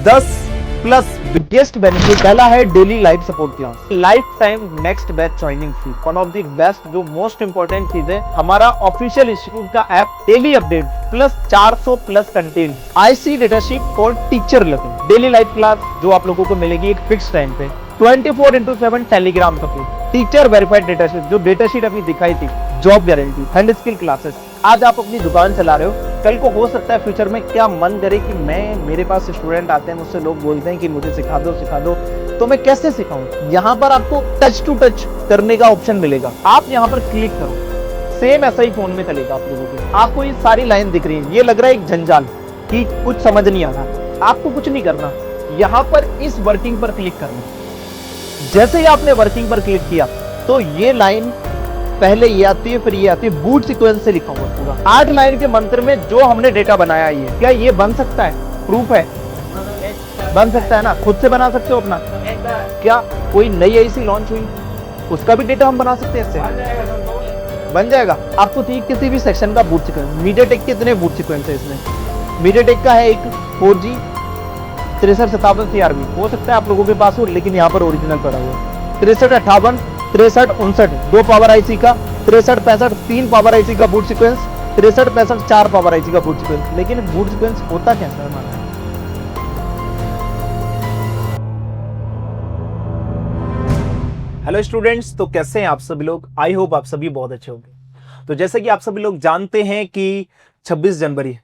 10 plus biggest benefit. पहला है daily life support class, life time next batch joining fee. One of the best जो most important चीज है, हमारा official institute का app, daily update plus 400 plus content, IC datasheet for teacher level, daily life class जो आप लोगों को मिलेगी एक फिक्स टाइम पे, 24/7 Telegram support, teacher verified datasheet, जो डेटाशीट अभी दिखाई थी, job guarantee, hand skill classes. आज आप अपनी दुकान चला रहे हो, कल को हो सकता है फ्यूचर में क्या मन करे कि मेरे पास स्टूडेंट आते हैं, मुझसे लोग बोलते हैं कि मुझे सिखा दो, तो मैं कैसे सिखाऊं। यहाँ पर आपको टच टू टच करने का ऑप्शन मिलेगा, आप यहाँ पर क्लिक करो, सेम ऐसा ही फोन में चलेगा आप लोगों के। आपको ये सारी लाइन दिख रही है, ये लग रहा है एक जंजाल कि कुछ समझ नहीं आ रहा। आपको कुछ नहीं करना, यहाँ पर इस वर्किंग पर क्लिक करना। जैसे ही आपने वर्किंग पर क्लिक किया तो ये लाइन पहले ये आती है, फिर ये आती है, बूट सीक्वेंस से लिखा हुआ पूरा 8 लाइन के मंत्र में जो हमने डेटा बनाया। ये क्या ये बन सकता है? प्रूफ है, बन सकता है ना? खुद से बना सकते हो अपना। क्या कोई नई आईसी लॉन्च हुई उसका भी डेटा हम बना सकते हैं इससे? बन जाएगा। आपको चाहिए किसी भी सेक्शन का बूट सीक्वेंस, मीडियाटेक के इतने बूट सीक्वेंस है इसमें। मीडियाटेक का है एक 4G 6357 CRB, हो सकता है आप लोगों के पास हो, लेकिन यहाँ पर ओरिजिनल पड़ा हुआ है। 6358 6359 2 पावर आईसी का, 6365 3 पावर आईसी का बूट सीक्वेंस, 6365 4 पावर आईसी का बूट सीक्वेंस। लेकिन बूट सीक्वेंस होता कैसा है हमारा? हेलो स्टूडेंट्स, तो कैसे हैं आप सभी लोग? आई होप आप सभी बहुत अच्छे होंगे। तो जैसे कि आप सभी लोग जानते हैं कि 26 जनवरी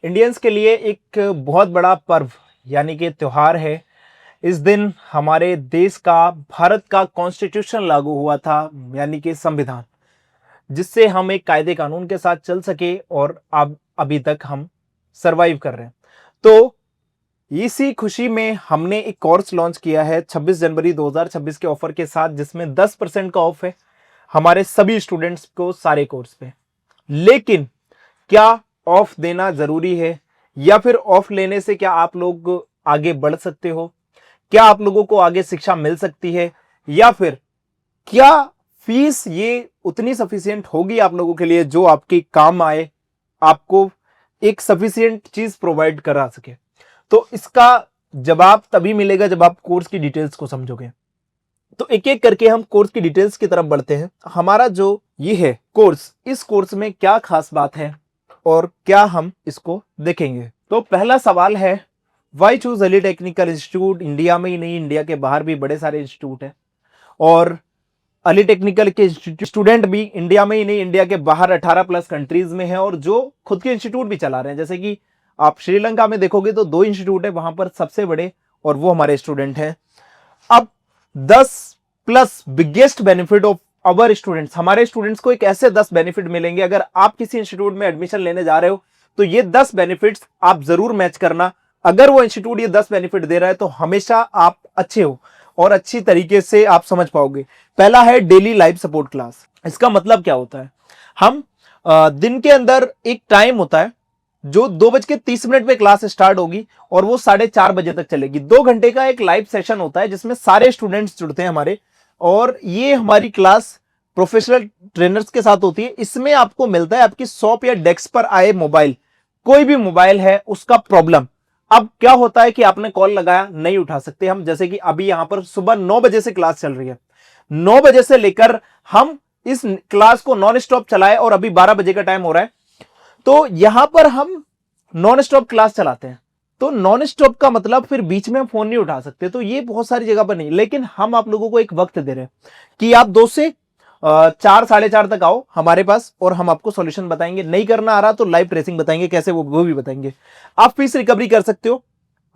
इंडियंस के लिए एक बहुत बड़ा पर्व यानी कि त्योहार है। इस दिन हमारे देश का, भारत का कॉन्स्टिट्यूशन लागू हुआ था, यानी कि संविधान, जिससे हम एक कायदे कानून के साथ चल सके और अब अभी तक हम सरवाइव कर रहे हैं। तो इसी खुशी में हमने एक कोर्स लॉन्च किया है 26 जनवरी 2026 के ऑफर के साथ, जिसमें 10% का ऑफ है हमारे सभी स्टूडेंट्स को सारे कोर्स पे। लेकिन क्या ऑफ देना जरूरी है, या फिर ऑफ लेने से क्या आप लोग आगे बढ़ सकते हो? क्या आप लोगों को आगे शिक्षा मिल सकती है, या फिर क्या फीस ये उतनी सफिशिएंट होगी आप लोगों के लिए जो आपके काम आए, आपको एक सफिशिएंट चीज प्रोवाइड करा सके? तो इसका जवाब तभी मिलेगा जब आप कोर्स की डिटेल्स को समझोगे। तो एक एक करके हम कोर्स की डिटेल्स की तरफ बढ़ते हैं। हमारा जो ये है कोर्स, इस कोर्स में क्या खास बात है और क्या हम इसको देखेंगे। तो पहला सवाल है, why choose Ali technical institute? India में ही नहीं, इंडिया के बाहर भी बड़े सारे इंस्टीट्यूट हैं, और अली टेक्निकल के स्टूडेंट भी इंडिया में ही नहीं, इंडिया के बाहर 18 प्लस कंट्रीज में है, और जो खुद के इंस्टीट्यूट भी चला रहे हैं। जैसे कि आप श्रीलंका में देखोगे तो 2 इंस्टीट्यूट है वहां पर सबसे बड़े, और वो हमारे स्टूडेंट हैं। अब 10 plus biggest benefit of our students, हमारे स्टूडेंट्स को एक ऐसे 10 बेनिफिट मिलेंगे। अगर आप किसी इंस्टीट्यूट में एडमिशन लेने जा रहे हो तो ये 10 बेनिफिट्स आप जरूर मैच करना। अगर वो इंस्टीट्यूट ये 10 बेनिफिट दे रहा है तो हमेशा आप अच्छे हो और अच्छी तरीके से आप समझ पाओगे। पहला है डेली लाइव सपोर्ट क्लास। इसका मतलब क्या होता है? हम दिन के अंदर एक टाइम होता है जो 2:30 पे क्लास स्टार्ट होगी और वो 4:30 बजे तक चलेगी। 2 घंटे का एक लाइव सेशन होता है जिसमें सारे स्टूडेंट्स जुड़ते हैं हमारे, और ये हमारी क्लास प्रोफेशनल ट्रेनर्स के साथ होती है। इसमें आपको मिलता है आपकी शॉप या डेस्क पर आए मोबाइल, कोई भी मोबाइल है उसका प्रॉब्लम। अब क्या होता है कि आपने कॉल लगाया, नहीं उठा सकते हम, जैसे कि अभी यहां पर सुबह 9 बजे से क्लास चल रही है, 9 बजे से लेकर हम इस क्लास को नॉन स्टॉप चलाए और अभी 12 बजे का टाइम हो रहा है, तो यहां पर हम नॉन स्टॉप क्लास चलाते हैं। तो नॉन स्टॉप का मतलब फिर बीच में हम फोन नहीं उठा सकते, तो ये बहुत सारी जगह पर नहीं। लेकिन हम आप लोगों को एक वक्त दे रहे हैं कि आप 2 से 4 4:30 तक आओ हमारे पास और हम आपको सॉल्यूशन बताएंगे। नहीं करना आ रहा तो लाइव ट्रेसिंग बताएंगे कैसे, वो भी बताएंगे। आप फीस रिकवरी कर सकते हो,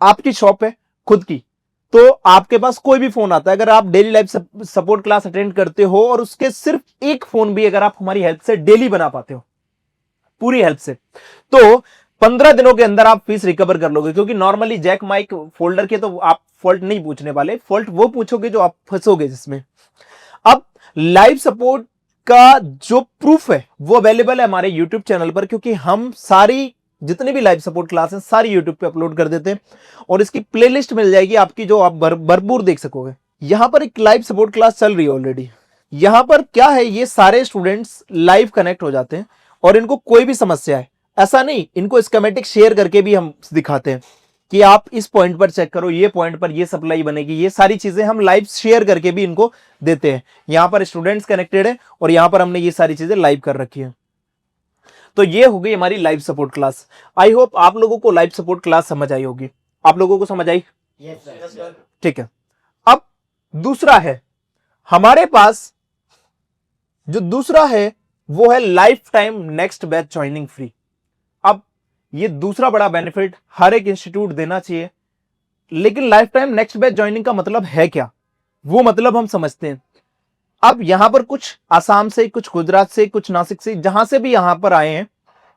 आपकी शॉप है खुद की, तो आपके पास कोई भी फोन आता है, अगर आप daily live support class attend करते हो और उसके सिर्फ एक फोन भी अगर आप हमारी हेल्प से डेली बना पाते हो, पूरी हेल्प से, तो 15 दिनों के अंदर आप फीस रिकवर कर लोगे। क्योंकि नॉर्मली जैक माइक फोल्डर के तो आप फॉल्ट नहीं पूछने वाले, फॉल्ट वो पूछोगे जो आप फंसोगे जिसमें। अब लाइव सपोर्ट का जो प्रूफ है वो अवेलेबल है हमारे यूट्यूब चैनल पर, क्योंकि हम सारी जितने भी लाइव सपोर्ट क्लास हैं सारी यूट्यूब पे अपलोड कर देते हैं, और इसकी प्लेलिस्ट मिल जाएगी आपकी जो आप भरपूर देख सकोगे। यहां पर एक लाइव सपोर्ट क्लास चल रही है ऑलरेडी। यहां पर क्या है, ये सारे स्टूडेंट्स लाइव कनेक्ट हो जाते हैं और इनको कोई भी समस्या है, ऐसा नहीं, इनको स्कीमेटिक शेयर करके भी हम दिखाते हैं। कि आप इस पॉइंट पर चेक करो, ये पॉइंट पर ये सप्लाई बनेगी, ये सारी चीजें हम लाइव शेयर करके भी इनको देते हैं। यहां पर स्टूडेंट्स कनेक्टेड है और यहां पर हमने ये सारी चीजें लाइव कर रखी है। तो ये हो गई हमारी live support class. I hope आप लोगों को लाइव सपोर्ट क्लास समझ आई होगी। आप लोगों को समझ आई? ठीक है। अब दूसरा है हमारे पास, जो दूसरा है वो है life time next batch joining free. अब ये दूसरा बड़ा बेनिफिट हर एक इंस्टीट्यूट देना चाहिए, लेकिन life time next batch joining का मतलब है क्या, वो मतलब हम समझते हैं। अब यहां पर कुछ आसाम से, कुछ गुजरात से, कुछ नासिक से, जहां से भी यहां पर आए हैं,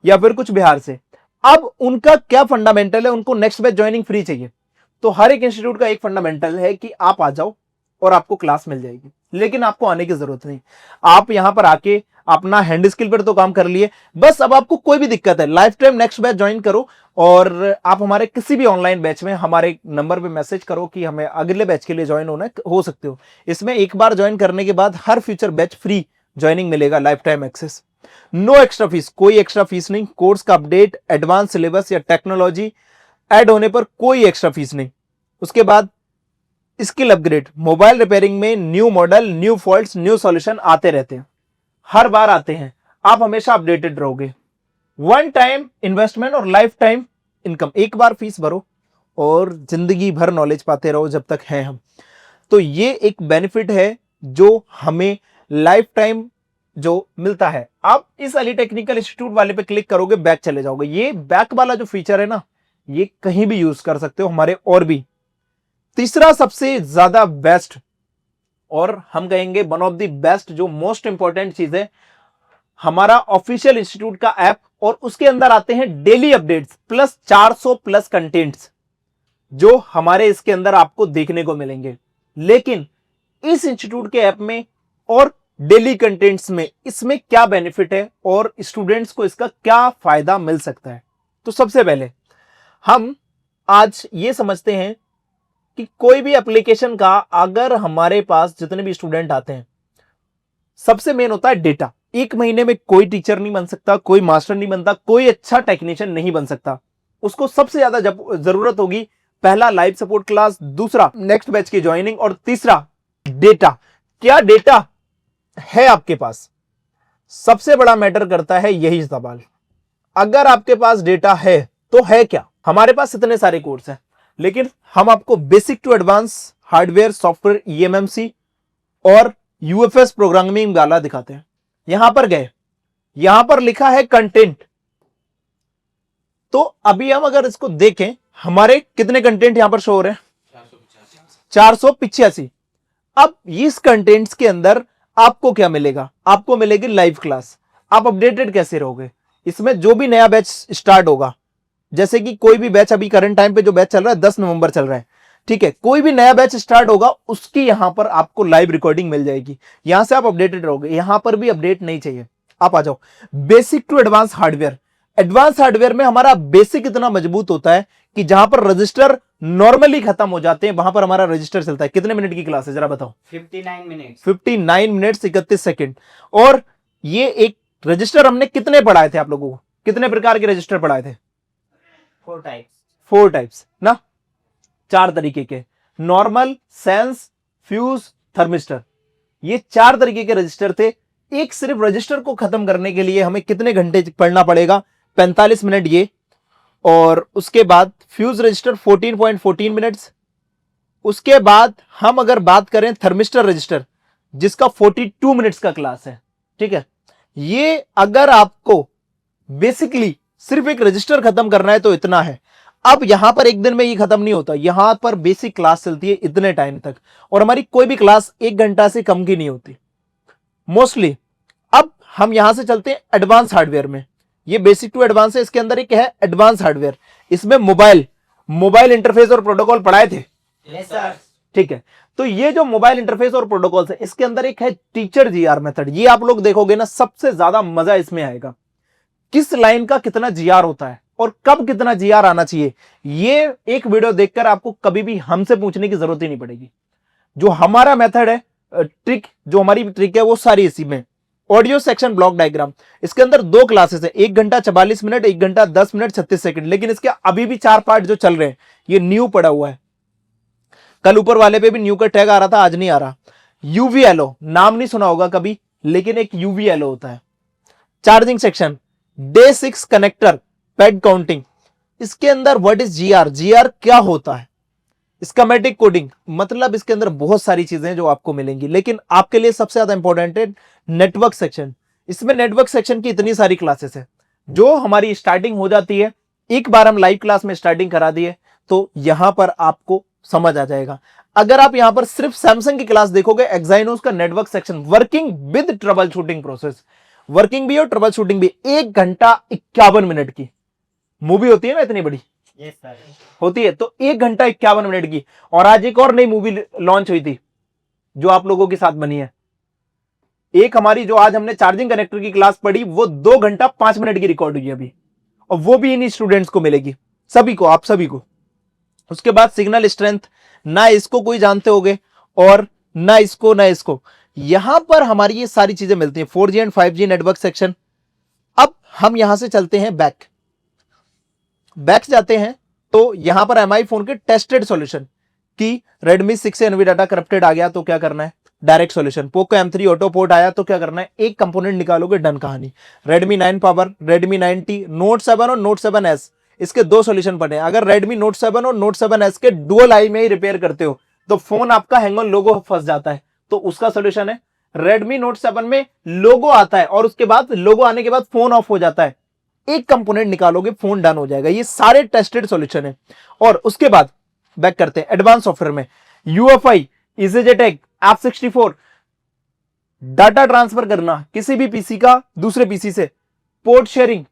या फिर कुछ बिहार से। अब उनका क्या फंडामेंटल है, उनको नेक्स्ट बैच ज्वाइनिंग फ्री चाहिए। तो हर एक इंस्टीट्यूट का एक फंडामेंटल है कि आप आ जाओ और आपको क्लास मिल जाएगी, लेकिन आपको आने की जरूरत नहीं। आप यहां पर आके अपना हैंड स्किल पर तो काम कर लिए, बस अब आपको कोई भी दिक्कत है, life time next batch join करो और आप हमारे किसी भी ऑनलाइन बैच में हमारे नंबर पे मैसेज करो कि हमें अगले बैच के लिए ज्वाइन होना है, हो सकते हो। इसमें एक बार ज्वाइन करने के बाद हर फ्यूचर बैच फ्री ज्वाइनिंग मिलेगा, life time access, no extra fees, कोई एक्स्ट्रा फीस नहीं। कोर्स का अपडेट, एडवांस सिलेबस या टेक्नोलॉजी ऐड होने पर कोई एक्स्ट्रा फीस नहीं। उसके बाद स्किल अपग्रेड, मोबाइल रिपेयरिंग में new model, new faults, new solution आते रहते हैं, हर बार आते हैं, आप हमेशा अपडेटेड रहोगे। वन टाइम इन्वेस्टमेंट और लाइफ टाइम इनकम, एक बार फीस भरो और जिंदगी भर नॉलेज पाते रहो जब तक हैं हम। तो ये एक बेनिफिट है जो हमें लाइफ टाइम जो मिलता है। आप इस अली टेक्निकल इंस्टीट्यूट वाले पे क्लिक करोगे, बैक चले जाओगे। ये बैक वाला जो फीचर है ना, ये कहीं भी यूज कर सकते हो, हमारे और भी। तीसरा सबसे ज्यादा बेस्ट, और हम कहेंगे वन ऑफ द बेस्ट, जो मोस्ट इंपॉर्टेंट चीज है, हमारा ऑफिशियल इंस्टीट्यूट का ऐप, और उसके अंदर आते हैं daily updates plus 400 plus contents जो हमारे इसके अंदर आपको देखने को मिलेंगे। लेकिन इस इंस्टीट्यूट के ऐप में और डेली कंटेंट्स में इसमें क्या बेनिफिट है और स्टूडेंट्स को इसका क्या फायदा मिल सकता है। तो सबसे पहले हम आज ये समझते हैं कि कोई भी एप्लीकेशन का, अगर हमारे पास जितने भी स्टूडेंट आते हैं, सबसे मेन होता है डेटा। एक महीने में कोई टीचर नहीं बन सकता, कोई मास्टर नहीं बनता, कोई अच्छा टेक्नीशियन नहीं बन सकता। उसको सबसे ज्यादा जरूरत होगी, पहला लाइव सपोर्ट क्लास, दूसरा नेक्स्ट बैच की ज्वाइनिंग, और तीसरा डेटा। क्या डेटा है आपके पास, सबसे बड़ा मैटर करता है यही सवाल। अगर आपके पास डेटा है तो है क्या। हमारे पास इतने सारे कोर्स हैं, लेकिन हम आपको basic to advance hardware, software, eMMC और यूएफएस प्रोग्रामिंग वाला दिखाते हैं। यहां पर गए, यहां पर लिखा है कंटेंट। तो अभी हम अगर इसको देखें, हमारे कितने कंटेंट यहां पर शो हो रहे हैं, 485। अब इस कंटेंट्स के अंदर आपको क्या मिलेगा, आपको मिलेगी लाइव क्लास। आप अपडेटेड कैसे रहोगे, इसमें जो भी नया बैच स्टार्ट होगा, जैसे कि कोई भी बैच अभी करंट टाइम पे जो बैच चल रहा है 10 नवंबर चल रहा है, ठीक है, कोई भी नया बैच स्टार्ट होगा उसकी यहां पर आपको लाइव रिकॉर्डिंग मिल जाएगी, यहां से आप अपडेटेड रहोगे। यहां पर भी अपडेट नहीं चाहिए, आप आ जाओ। Basic to advance hardware, advance hardware में हमारा बेसिक इतना मजबूत होता है कि जहां पर रजिस्टर नॉर्मली खत्म हो जाते हैं, वहां पर हमारा रजिस्टर चलता है। कितने मिनट की क्लास है जरा बताओ? 59 मिनट 59 मिनट 31 सेकेंड। और ये एक रजिस्टर हमने कितने पढ़ाए थे आप लोगों को, कितने प्रकार के रजिस्टर पढ़ाए थे? 4 टाइप्स ना, 4 तरीके के, नॉर्मल, सेंस, फ्यूज, थर्मिस्टर। ये 4 तरीके के रजिस्टर थे। एक सिर्फ रजिस्टर को खत्म करने के लिए हमें कितने घंटे पढ़ना पड़ेगा? 45 मिनट ये। और उसके बाद फ्यूज रजिस्टर 14.14 मिनट्स। उसके बाद हम अगर बात करें थर्मिस्टर रजिस्टर, जिसका 42 मिनट्स का क्लास है, ठीक है। ये अगर आपको बेसिकली सिर्फ एक रजिस्टर खत्म करना है तो इतना है। अब यहां पर एक दिन में ये खत्म नहीं होता, यहां पर बेसिक क्लास चलती है इतने टाइम तक, और हमारी कोई भी क्लास 1 घंटा से कम की नहीं होती मोस्टली। अब हम यहां से चलते हैं एडवांस हार्डवेयर में। ये बेसिक टू एडवांस है, इसके अंदर एक है एडवांस हार्डवेयर। इसमें मोबाइल इंटरफेस और प्रोटोकॉल पढ़ाए थे, ठीक है। तो ये जो मोबाइल इंटरफेस और प्रोटोकॉल्स है, इसके अंदर एक है टीचर जीआर मेथड। ये आप लोग देखोगे ना, सबसे ज्यादा मजा इसमें आएगा। किस लाइन का कितना जीआर होता है और कब कितना जीआर आना चाहिए, ये एक वीडियो देखकर आपको कभी भी हमसे पूछने की जरूरत ही नहीं पड़ेगी। जो हमारा मेथड है, ट्रिक, जो हमारी ट्रिक है, वो सारी इसी में। ऑडियो सेक्शन ब्लॉक डायग्राम, इसके अंदर 2 क्लासेस है, 1 घंटा 44 मिनट, 1 घंटा 10 मिनट 36 सेकंड, लेकिन इसके अभी भी 4 पार्ट जो चल रहे हैं, ये न्यू पड़ा हुआ है। कल ऊपर वाले पे भी न्यू का टैग आ रहा था, आज नहीं आ रहा। यूवीएलओ नाम नहीं सुना होगा कभी, लेकिन एक यूवीएलओ होता है। Charging section, day 6 connector, pad counting, इसके अंदर व्हाट इज जीआर, जीआर क्या होता है, स्कीमेटिक कोडिंग, मतलब इसके अंदर बहुत सारी चीजें जो आपको मिलेंगी। लेकिन आपके लिए सबसे ज्यादा इंपॉर्टेंट है नेटवर्क सेक्शन। इसमें नेटवर्क सेक्शन की इतनी सारी क्लासेस है जो हमारी स्टार्टिंग हो जाती है। एक बार हम लाइव क्लास में स्टार्टिंग करा दिए तो यहां पर आपको समझ आ जाएगा। अगर आप यहां पर सिर्फ सैमसंग की क्लास देखोगे, एक्साइनोस का network section, working with trouble shooting process, working भी और ट्रबल शूटिंग भी, 1 घंटा 51 मिनट की मूवी होती है ना, इतनी बड़ी होती है, तो 1 घंटा 51 मिनट की। और आज एक और नई मूवी लॉन्च हुई थी जो आप लोगों के साथ बनी है। एक हमारी जो आज हमने चार्जिंग कनेक्टर की क्लास पढ़ी, वो 2 घंटा 5 मिनट की रिकॉर्ड हुई है अभी, और वो भी इन स्टूडेंट्स को मिलेगी, सभी को, आप सभी को। उसके बाद सिग्नल स्ट्रेंथ, ना इसको कोई जानते होगे और ना इसको ना इसको, यहां पर हमारी ये सारी चीजें मिलती हैं। 4G and 5G network section. अब हम यहां से चलते हैं बैक जाते हैं, तो यहां पर MI फोन के टेस्टेड सॉल्यूशन कि Redmi 6 से NV डाटा करप्टेड आ गया तो क्या करना है, direct solution. Poco M3 auto port आया तो क्या करना है, एक कंपोनेंट निकालोगे, डन कहानी। Redmi 9 power, Redmi 9T, Note 7 और Note 7S, इसके 2 सॉल्यूशन पड़े हैं। अगर Redmi Note 7 और Note 7S के डुअल आई में ही रिपेयर करते हो तो फोन आपका हैंग ऑन लोगो फंस जाता है, तो उसका सॉल्यूशन है Redmi Note 7 में लोगो आता है और उसके बाद लोगो आने के बाद फोन ऑफ हो जाता है, एक कंपोनेंट निकालोगे फोन डन हो जाएगा। ये सारे टेस्टेड सॉल्यूशन है। और उसके बाद बैक करते हैं एडवांस सॉफ्टवेयर में, UEFI, EasyJet, App64, data transfer करना किसी भी पीसी का दूसरे पीसी से, पोर्ट शेयरिंग,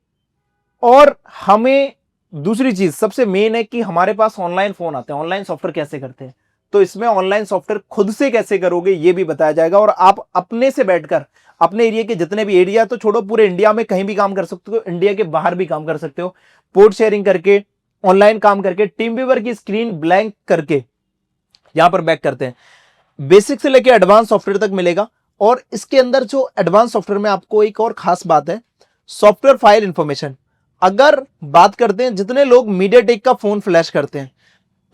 और हमें दूसरी चीज सबसे मेन है कि हमारे पास ऑनलाइन फोन आते हैं, ऑनलाइन सॉफ्टवेयर कैसे करते हैं, तो इसमें ऑनलाइन सॉफ्टवेयर खुद से कैसे करोगे ये भी बताया जाएगा। और आप अपने से बैठकर अपने एरिया के जितने भी एरिया, तो छोड़ो, पूरे इंडिया में कहीं भी काम कर सकते हो, इंडिया के बाहर भी काम कर सकते हो, पोर्ट शेयरिंग करके, ऑनलाइन काम करके, टीम व्यूअर की स्क्रीन ब्लैंक करके। यहां पर बैक करते हैं, बेसिक से लेकर एडवांस सॉफ्टवेयर तक मिलेगा। और इसके अंदर जो एडवांस सॉफ्टवेयर में आपको एक और खास बात है, सॉफ्टवेयर फाइल इंफॉर्मेशन। अगर बात करते हैं, जितने लोग मीडियाटेक का फोन फ्लैश करते हैं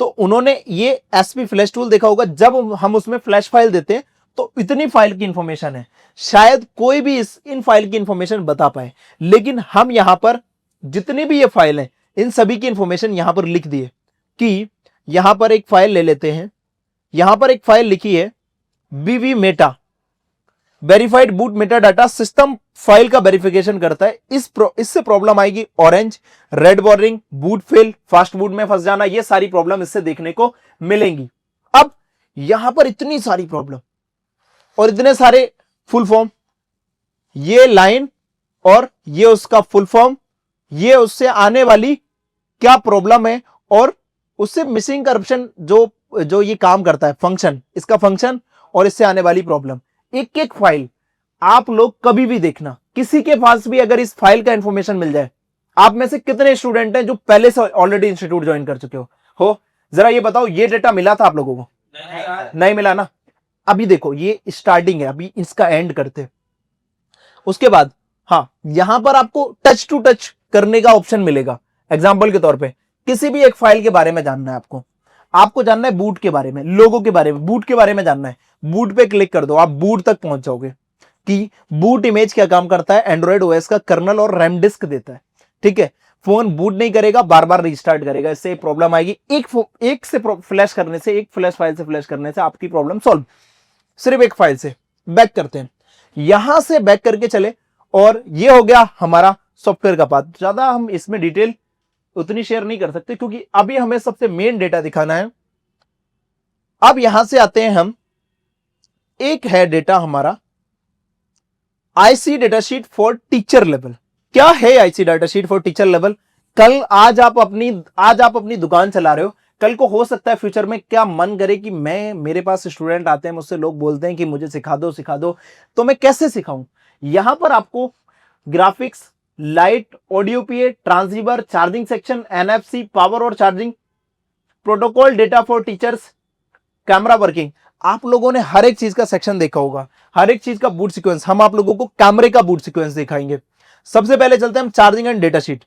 तो उन्होंने ये SP फ्लैश टूल देखा होगा, जब हम उसमें फ्लैश फाइल देते हैं तो इतनी फाइल की इंफॉर्मेशन है, शायद कोई भी इन फाइल की इंफॉर्मेशन बता पाए, लेकिन हम यहां पर जितनी भी ये फाइल है इन सभी की इंफॉर्मेशन यहां पर लिख दिए। कि यहां पर एक फाइल ले लेते हैं, यहां पर एक फाइल लिखी है BV Meta, verified boot Meta data system file का वेरिफिकेशन करता है। इससे प्रॉब्लम आएगी orange, red warning, boot fail, fast boot में फंस जाना, ये सारी प्रॉब्लम इससे देखने को मिलेंगी। अब यहां पर इतनी सारी प्रॉब्लम और इतने सारे फुल फॉर्म, ये लाइन और ये उसका फुल फॉर्म, ये उससे आने वाली क्या प्रॉब्लम है, और उससे मिसिंग करप्शन जो ये काम करता है फंक्शन, इसका फंक्शन और इससे आने वाली प्रॉब्लम, एक एक फाइल आप लोग कभी भी देखना, किसी के पास भी अगर इस फाइल का इंफॉर्मेशन मिल जाए। आप में से कितने स्टूडेंट हैं जो पहले से ऑलरेडी इंस्टीट्यूट ज्वाइन कर चुके हो जरा ये बताओ, ये डेटा मिला था आप लोगों को? नहीं मिला ना। अभी देखो ये स्टार्टिंग है, अभी इसका एंड करते। उसके बाद हाँ, यहां पर आपको टच टू टच करने का ऑप्शन मिलेगा। एग्जाम्पल के तौर पर किसी भी एक फाइल के बारे में जानना है आपको जानना है बूट के बारे में, लोगों के बारे में, बूट के बारे में जानना है, बूट पे क्लिक कर दो, आप बूट तक पहुंच जाओगे कि बूट इमेज क्या काम करता है। एंड्रॉइड OS का कर्नल और रैम डिस्क देता है, ठीक है। फोन बूट नहीं करेगा, बार बार रिस्टार्ट करेगा, इससे प्रॉब्लम आएगी। एक से फ्लैश करने से, एक फ्लैश फाइल से फ्लैश करने से आपकी प्रॉब्लम सॉल्व, सिर्फ एक फाइल से। बैक करते हैं, यहां से बैक करके चले, और ये हो गया हमारा सॉफ्टवेयर का पार्ट। ज्यादा हम इसमें डिटेल उतनी शेयर नहीं कर सकते क्योंकि अभी हमें सबसे मेन डेटा दिखाना है। अब यहां से आते हैं हम, एक है डेटा हमारा IC data sheet for teacher level. क्या है IC data sheet for teacher level? आज आप अपनी दुकान चला रहे हो, कल को हो सकता है फ्यूचर में क्या मन करे कि मेरे पास स्टूडेंट आते हैं, मुझसे लोग बोलते हैं कि मुझे सिखा दो, तो मैं कैसे सिखाऊं? यहां पर आपको graphics, light, audio PA, transceiver, charging section, NFC, power और charging, protocol data for teachers, camera working. आप लोगों ने हर एक चीज का सेक्शन देखा होगा, हर एक चीज का बूट सीक्वेंस। हम आप लोगों को कैमरे का बूट सीक्वेंस दिखाएंगे। सबसे पहले चलते हैं हम चार्जिंग एंड डेटा शीट।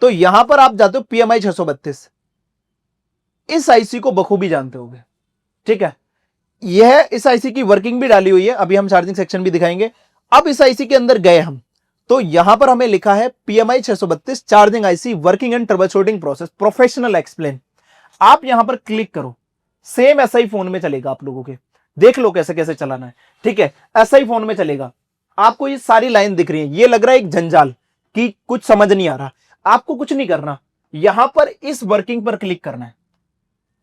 तो यहां पर आप जाते हो PMI 632, इस आईसी को बखूबी जानते होंगे, ठीक है। यह इस आईसी की वर्किंग भी डाली हुई है, अभी हम चार्जिंग सेक्शन भी दिखाएंगे। अब इस आईसी के अंदर गए हम, तो यहां पर हमें लिखा है PMI 632 charging IC working and trouble shooting process professional explain. आप यहां पर क्लिक करो, सेम ऐसा ही फोन में चलेगा आप लोगों के, देख लो कैसे कैसे चलाना है, ठीक है। ऐसा ही फोन में चलेगा। आपको ये सारी लाइन दिख रही है, ये लग रहा है एक जंजाल कि कुछ समझ नहीं आ रहा। आपको कुछ नहीं करना, यहां पर इस वर्किंग पर क्लिक करना है।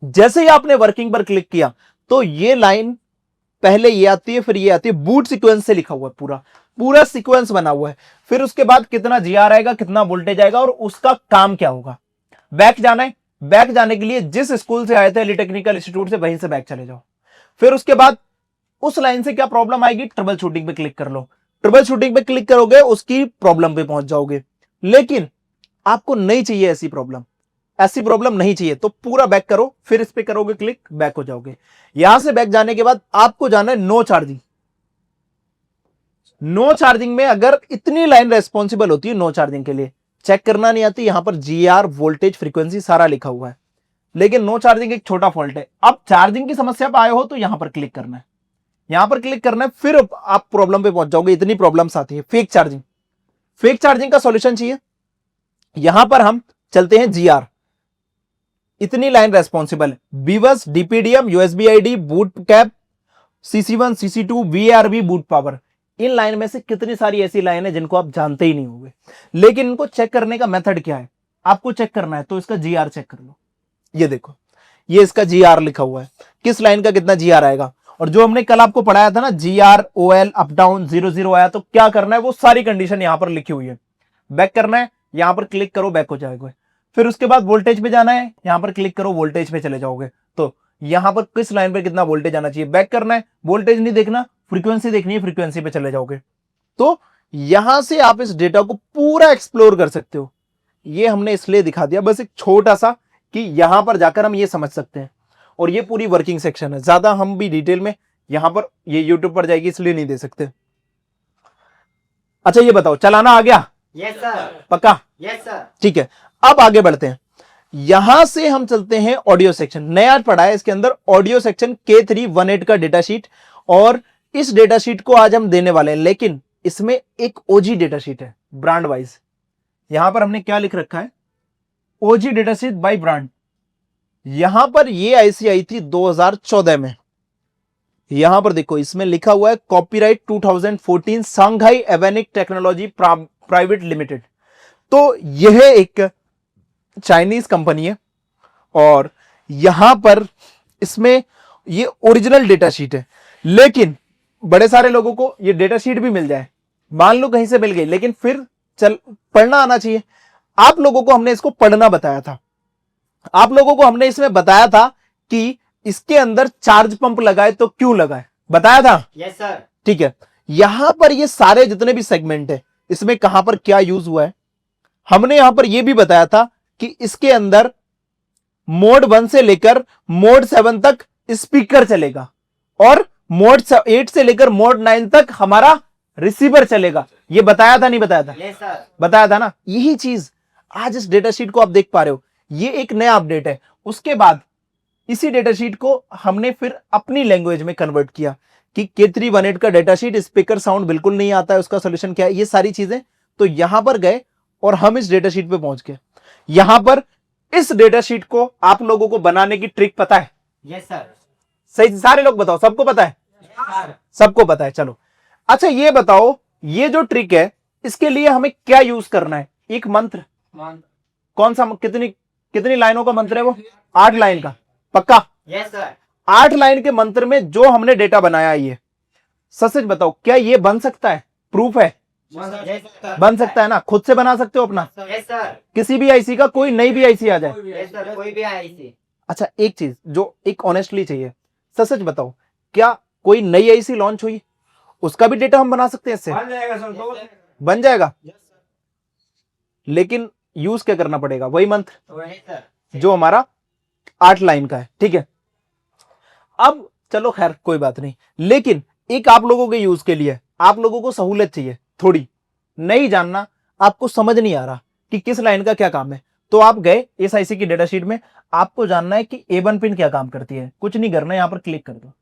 जैसे ही आपने वर्किंग पर क्लिक किया तो ये लाइन पहले ये आती है, फिर ये आती है, बूट सीक्वेंस से लिखा हुआ है, पूरा पूरा सीक्वेंस बना हुआ है। फिर उसके बाद कितना जीआर आएगा, कितना वोल्टेज आएगा और उसका काम क्या होगा। बैक जाना है, बैक जाने के लिए जिस स्कूल से आए थे टेक्निकल इंस्टीट्यूट से, वहीं से बैक चले जाओ। फिर उसके बाद उस लाइन से क्या प्रॉब्लम आएगी, ट्रबल शूटिंग पे क्लिक कर लो। ट्रबल शूटिंग पे क्लिक करोगे, उसकी प्रॉब्लम पे पहुंच जाओगे। लेकिन आपको नहीं चाहिए ऐसी प्रॉब्लम, ऐसी प्रॉब्लम नहीं चाहिए, तो पूरा बैक करो, फिर इस पे करोगे क्लिक, बैक हो जाओगे। यहां से बैक जाने के बाद आपको जाना है नो चार्जिंग। नो चार्जिंग में अगर इतनी लाइन रेस्पॉन्सिबल होती है नो चार्जिंग के लिए, चेक करना नहीं आती, यहां पर जीआर वोल्टेज फ्रीक्वेंसी सारा लिखा हुआ है, लेकिन नो चार्जिंग एक छोटा फॉल्ट है। अब चार्जिंग की समस्या पे आए हो तो यहां पर क्लिक करना है, यहां पर क्लिक करना है, फिर आप प्रॉब्लम पे पहुंच जाओगे। इतनी प्रॉब्लम्स आती है। फेक चार्जिंग, फेक चार्जिंग का सॉल्यूशन चाहिए, यहां पर हम चलते हैं जीआर, इतनी लाइन रेस्पॉन्सिबल है, VBUS, DPDM, USB ID, boot cap, CC1, CC2, VARB, boot power. इन लाइन में से कितनी सारी ऐसी लाइन है जिनको आप जानते ही नहीं होंगे, लेकिन इनको चेक करने का मेथड क्या है, आपको चेक करना है तो इसका जीआर चेक कर लो। ये देखो, ये इसका जीआर लिखा हुआ है, किस लाइन का कितना जीआर आएगा। और जो हमने कल आपको पढ़ाया था ना, GROL अप डाउन 00 आया, तो क्या करना है, वो सारी कंडीशन यहां पर लिखी हुई है। बैक करना है, यहां पर क्लिक करो, बैक हो जाएगा। फिर उसके बाद वोल्टेज पे जाना है, यहां पर क्लिक करो, वोल्टेज पे चले जाओगे। तो यहां पर किस लाइन पे कितना वोल्टेज आना चाहिए, बैक करना है, वोल्टेज नहीं देखना, फ्रीक्वेंसी देखनी है, फ्रीक्वेंसी पे चले जाओगे। तो यहां से आप इस डेटा को पूरा एक्सप्लोर कर सकते हो। ये हमने इसलिए दिखा दिया बस एक छोटा सा, कि यहां पर जाकर हम ये समझ सकते हैं। और ये पूरी वर्किंग सेक्शन है, ज्यादा हम भी डिटेल में यहां पर, ये यूट्यूब पर जाएगी इसलिए नहीं दे सकते। अच्छा ये बताओ, चलाना आ गया? Yes sir. पक्का? Yes sir. ठीक है, अब आगे बढ़ते हैं। यहां से हम चलते हैं ऑडियो सेक्शन। नया पढ़ा है इसके अंदर ऑडियो सेक्शन, K318 का डेटा शीट। और इस डेटा शीट को आज हम देने वाले हैं, लेकिन इसमें एक ओजी डेटा शीट है ब्रांड वाइज। यहां पर हमने क्या लिख रखा है, ओजी डेटा शीट बाय ब्रांड। यहां पर ये आईसी आई थी 2014 में। यहां पर देखो, इसमें लिखा हुआ है copyright 2014 Shanghai Avenic technology private limited. तो यह एक चाइनीज कंपनी है, और यहां पर इसमें ये ओरिजिनल डेटा शीट है। लेकिन बड़े सारे लोगों को ये डेटा शीट भी मिल जाए, मान लो कहीं से मिल गई, लेकिन फिर चल पढ़ना आना चाहिए। आप लोगों को हमने इसको पढ़ना बताया था, आप लोगों को हमने इसमें बताया था कि इसके अंदर चार्ज पंप लगाए तो क्यों लगाए, बताया था? Yes sir. ठीक है, यहां पर ये सारे जितने भी सेगमेंट है, इसमें कहां पर क्या यूज हुआ है, हमने यहां पर यह भी बताया था कि इसके अंदर मोड 1 से लेकर मोड 7 तक स्पीकर चलेगा, और मोड 8 से लेकर मोड 9 तक हमारा रिसीवर चलेगा। ये बताया था नहीं बताया था? Yes sir. बताया था ना। यही चीज आज इस डेटा शीट को आप देख पा रहे हो, ये एक नया अपडेट है। उसके बाद इसी डेटा शीट को हमने फिर अपनी लैंग्वेज में कन्वर्ट किया कि K318 का डेटा शीट, स्पीकर साउंड बिल्कुल नहीं आता है, उसका सोल्यूशन क्या है, ये सारी चीजें। तो यहां पर गए और हम इस डेटा शीट पे पहुंच गए। यहां पर इस डेटा शीट को आप लोगों को बनाने की ट्रिक पता है? Yes sir. सही, सारे लोग बताओ, सबको पता है? सबको पता है, चलो। अच्छा ये बताओ, ये जो ट्रिक है इसके लिए हमें क्या यूज करना है? एक मंत्र, कौन सा, कितनी लाइनों का मंत्र है वो? 8 लाइन का, पक्का? Yes sir. 8 लाइन के मंत्र में जो हमने डेटा बनाया, ये सच बताओ क्या ये बन सकता है? प्रूफ है? बन सकता है ना? खुद से बना सकते हो अपना? Yes sir. किसी भी आईसी का, कोई नई भी आईसी आ जाए? यस सर, कोई भी आईसी। अच्छा एक चीज जो एक ऑनेस्टली चाहिए, सच बताओ, क्या कोई नई आईसी लॉन्च हुई, उसका भी डेटा हम बना सकते हैं इससे? बन जाएगा सर, तो बन जाएगा, लेकिन यूज क्या करना पड़ेगा? वही मंत्र सर जो हमारा 8 लाइन का है, ठीक है। अब चलो खैर कोई बात नहीं, लेकिन एक आप लोगों के यूज के लिए आप लोगों को सहूलियत चाहिए थोड़ी, नहीं जानना, आपको समझ नहीं आ रहा कि किस लाइन का क्या काम है, तो आप गए इस आईसी की डेटा शीट में, आपको जानना है कि A1 पिन क्या काम करती है, कुछ नहीं करना, यहां पर क्लिक कर दो,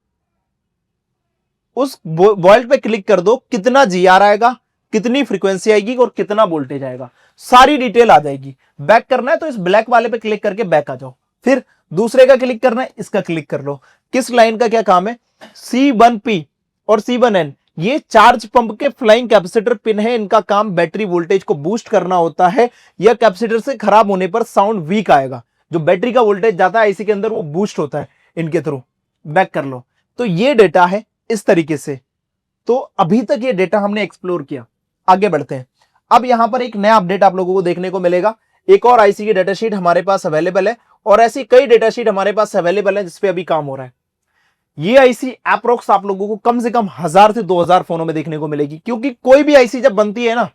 उस वोल्ट पे क्लिक कर दो, कितना GR आएगा, कितनी फ्रीक्वेंसी आएगी और कितना वोल्टेज आएगा, सारी डिटेल आ जाएगी। बैक करना है तो इस ब्लैक वाले पे क्लिक करके बैक आ जाओ, फिर दूसरे का क्लिक करना है, इसका क्लिक कर लो, किस लाइन का क्या काम है, C1P और C1N, ये चार्ज पंप के फ्लाइंग कैपेसिटर पिन है, इनका काम बैटरी वोल्टेज को बूस्ट करना होता है, या कैपेसिटर से खराब होने पर साउंड वीक आएगा, जो बैटरी का वोल्टेज जाता है आईसी के अंदर वो बूस्ट होता है इनके थ्रू। बैक कर लो, तो ये डेटा है इस तरीके से। तो अभी तक ये डेटा हमने एक्सप्लोर किया, आगे बढ़ते हैं। अब यहां पर एक नया अपडेट आप लोगों को देखने को मिलेगा, एक और आईसी की डेटा शीट हमारे पास अवेलेबल है, और ऐसी कई डेटा शीट हमारे पास अवेलेबल है जिसपे अभी काम हो रहा है। ये आईसी अप्रोक्स आप लोगों को कम से कम 1000 से 2000 फोनों में देखने को मिलेगी, क्योंकि कोई भी आईसी जब बनती है ना,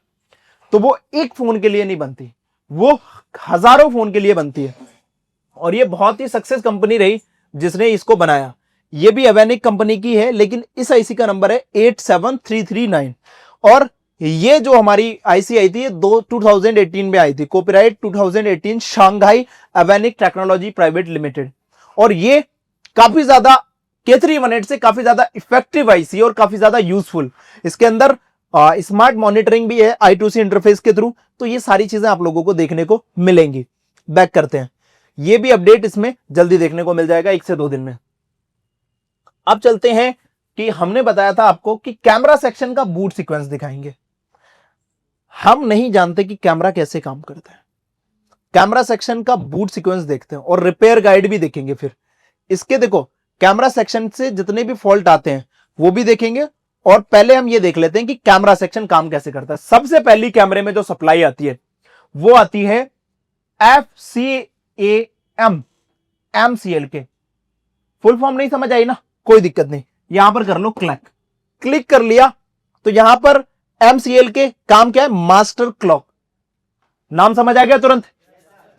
तो वो एक फोन के लिए नहीं बनती, वो हजारों फोन के लिए बनती है। और ये बहुत ही सक्सेस कंपनी रही जिसने इसको बनाया, ये भी अवेनिक कंपनी की है, लेकिन इस आईसी का नंबर है 87339। और ये जो हमारी आईसी आई थी, ये 2018 में आई थी, copyright 2018, Shanghai Avenic technology private limited. और ये काफी ज्यादा K318 से काफी ज्यादा इफेक्टिव आईसी और काफी ज्यादा यूजफुल, इसके अंदर स्मार्ट मॉनिटरिंग भी है I2C इंटरफेस के थ्रू, तो ये सारी चीजें आप लोगों को देखने को मिलेंगी। बैक करते हैं, ये भी अपडेट इसमें जल्दी देखने को मिल जाएगा 1 से 2 दिन में। अब चलते हैं कि हमने बताया था आपको कि कैमरा सेक्शन का बूट सीक्वेंस दिखाएंगे। हम नहीं जानते कि कैमरा कैसे काम करता है, कैमरा सेक्शन का बूट सीक्वेंस देखते हैं और रिपेयर गाइड भी देखेंगे। फिर इसके देखो कैमरा सेक्शन से जितने भी फॉल्ट आते हैं वो भी देखेंगे, और पहले हम ये देख लेते हैं कि कैमरा सेक्शन काम कैसे करता है। सबसे पहली कैमरे में जो सप्लाई आती है वो आती है FCAM, MCL के फुल फॉर्म नहीं समझ आई ना, कोई दिक्कत नहीं, यहां पर कर लो क्लिक कर लिया, तो यहां पर MCL के काम क्या है, मास्टर क्लॉक, नाम समझ आ गया तुरंत,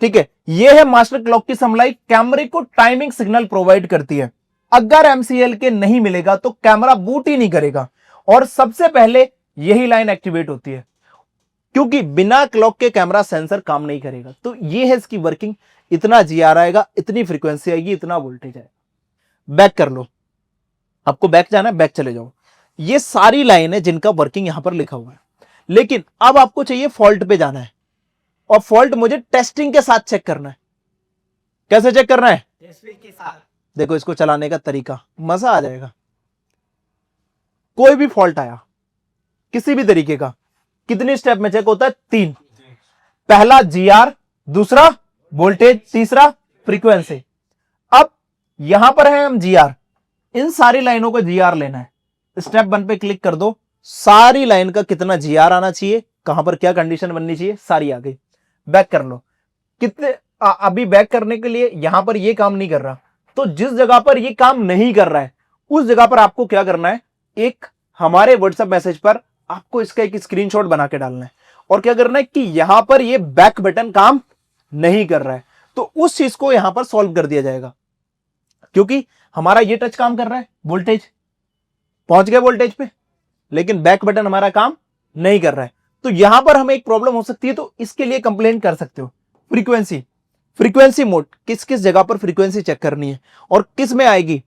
ठीक है। यह है मास्टर क्लॉक की सप्लाई, कैमरे को टाइमिंग सिग्नल प्रोवाइड करती है। अगर MCL के नहीं मिलेगा तो कैमरा बूट ही नहीं करेगा, और सबसे पहले यही लाइन एक्टिवेट होती है, क्योंकि बिना क्लॉक के कैमरा सेंसर काम नहीं करेगा। तो ये है इसकी वर्किंग, इतना GR आएगा, इतनी फ्रीक्वेंसी आएगी, इतना वोल्टेज आएगा। बैक कर लो, आपको बैक जाना है, बैक चले जाओ। ये सारी लाइन है जिनका वर्किंग यहां पर लिखा हुआ है, लेकिन अब आपको चाहिए फॉल्ट पे जाना है, और फॉल्ट मुझे टेस्टिंग के साथ चेक करना है। कैसे चेक करना है, टेस्टिंग के साथ। देखो इसको चलाने का तरीका, मजा आ जाएगा। कोई भी फॉल्ट आया किसी भी तरीके का, कितने स्टेप में चेक होता है, 3। पहला GR, दूसरा वोल्टेज, तीसरा फ्रीक्वेंसी। अब यहां पर है हम GR, इन सारी लाइनों को GR लेना है। स्टेप 1 पे क्लिक कर दो, सारी लाइन का कितना GR आना चाहिए, कहां पर क्या कंडीशन बननी चाहिए, सारी आ गई। बैक कर लो, कितने अभी बैक करने के लिए यहां पर ये काम नहीं कर रहा, तो जिस जगह पर ये काम नहीं कर रहा है उस जगह पर आपको क्या करना है, एक हमारे व्हाट्सएप मैसेज पर आपको इसका एक स्क्रीनशॉट बना के डालना है, और क्या करना है कि यहां पर ये बैक बटन काम नहीं कर रहा है, तो उस चीज को यहां पर सॉल्व कर दिया जाएगा। क्योंकि हमारा ये टच काम कर रहा है, वोल्टेज पहुंच गया वोल्टेज पे, लेकिन बैक बटन हमारा काम नहीं कर रहा है, तो यहां पर हमें एक प्रॉब्लम हो सकती है। तो इसके लिए कंप्लेंट कर सकते हो। फ्रीक्वेंसी मोड, किस किस जगह पर फ्रीक्वेंसी चेक करनी है, और किस में आएगी,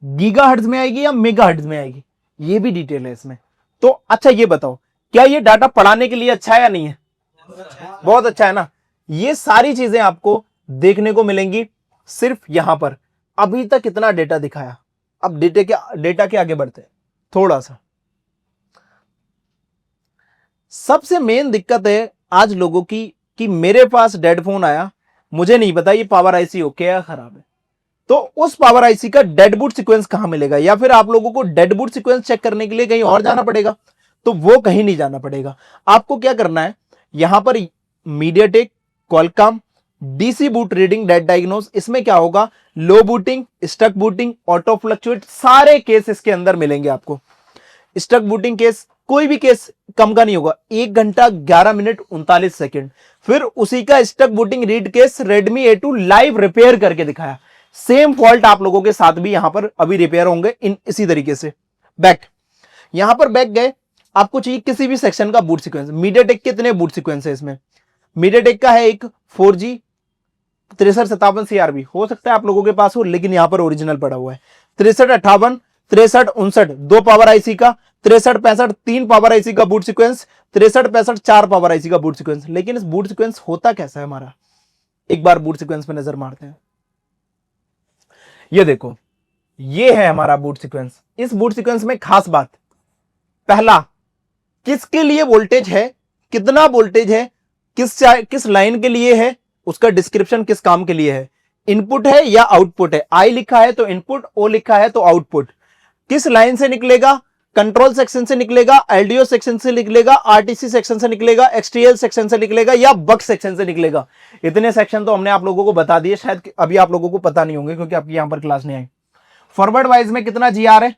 गीगाहर्ट्ज में आएगी या मेगाहर्ट्ज में आएगी, ये भी डिटेल है इसमें। तो अच्छा ये बताओ, क्या ये डाटा पढ़ाने के लिए अच्छा है या नहीं है, बहुत अच्छा है ना। ये सारी चीजें आपको देखने को मिलेंगी सिर्फ यहां पर। अभी तक इतना डेटा दिखाया, अब डेटा के आगे बढ़ते हैं थोड़ा सा। सबसे मेन दिक्कत है आज लोगों की कि मेरे पास डेड फोन आया, मुझे नहीं पता ये पावर आईसी ओके है या खराब है, तो उस पावर आईसी का डेड बूट सीक्वेंस कहां मिलेगा, या फिर आप लोगों को डेड बूट सीक्वेंस चेक करने के लिए कहीं और जाना पड़ेगा। तो वो कहीं नहीं जाना पड़ेगा, आपको क्या करना है, यहां पर MediaTek, Qualcomm, DC boot reading dead diagnose, इसमें क्या होगा, low booting, stuck booting, auto fluctuate, सारे केस इसके अंदर मिलेंगे आपको। स्टक बूटिंग केस, कोई भी केस कम का नहीं होगा, 1 घंटा 11 मिनट 39 सेकंड। फिर उसी का stuck booting read case Redmi A2 live repair करके दिखाया, सेम फॉल्ट आप लोगों के साथ भी यहां पर अभी रिपेयर होंगे इसी तरीके से। बैक, यहां पर बैक गए, आपको चाहिए किसी भी सेक्शन का बूट सीक्वेंस। मीडियाटेक के कितने बूट सीक्वेंस है इसमें? मीडियाटेक का है एक 4G 6357 CRB, हो सकता है आप लोगों के पास हो, लेकिन यहां पर ओरिजिनल पड़ा हुआ है। 6358, 6359 2 पावर आईसी का, 6365 3 पावर आईसी का बूट सीक्वेंस, 6365 4 पावर आईसी का बूट सीक्वेंस। लेकिन इस बूट सीक्वेंस होता कैसा है हमारा, एक बार बूट सीक्वेंस पे नजर मारते हैं। ये देखो, ये है हमारा बूट सीक्वेंस। इस बूट सीक्वेंस में खास बात, पहला, किसके लिए वोल्टेज है, कितना वोल्टेज है, किस लाइन के लिए है, उसका डिस्क्रिप्शन किस काम के लिए है, इनपुट है या आउटपुट है। आई लिखा है तो इनपुट, ओ लिखा है तो आउटपुट। किस लाइन से निकलेगा, कंट्रोल सेक्शन से निकलेगा, एलडीओ सेक्शन से निकलेगा, आरटीसी सेक्शन से निकलेगा, एक्सटीएल सेक्शन से निकलेगा या बक सेक्शन से निकलेगा। इतने सेक्शन तो हमने आप लोगों को बता दिए, शायद अभी आप लोगों को पता नहीं होंगे क्योंकि आपकी यहां पर क्लास नहीं आई। फॉरवर्ड वाइज में कितना जीआर है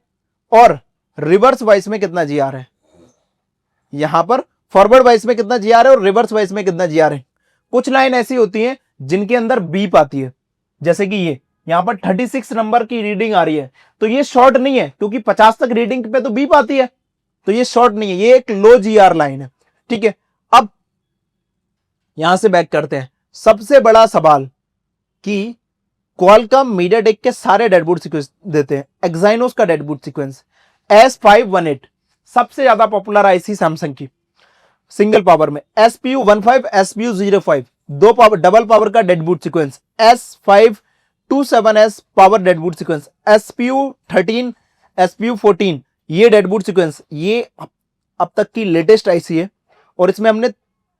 और रिवर्स वाइज में कितना जीआर है। यहां पर फॉरवर्ड वाइज में कितना जीआर है और रिवर्स वाइज में कितना जीआर है। कुछ लाइन ऐसी होती है जिनके अंदर बीप आती है, जैसे कि ये यहां पर 36 नंबर की रीडिंग आ रही है, तो ये शॉर्ट नहीं है क्योंकि 50 तक रीडिंग पे तो बीप आती है, तो ये शॉर्ट नहीं है, ये एक लो जीआर लाइन है। ठीक है, अब यहां से बैक करते हैं। सबसे बड़ा सवाल कि क्वालकॉम मीडियाटेक के सारे डेडबूट सीक्वेंस देते हैं, एक्साइनोस का डेडबूट सीक्वेंस S518 सबसे ज्यादा पॉपुलर आईसी सैमसंग की, सिंगल पावर में SPU15 SPU05 दो पावर डबल पावर का dead boot sequence, S527S power dead boot sequence, SPU13 SPU14 ये डेडबूट सीक्वेंस, ये अब तक की लेटेस्ट आईसी है और इसमें हमने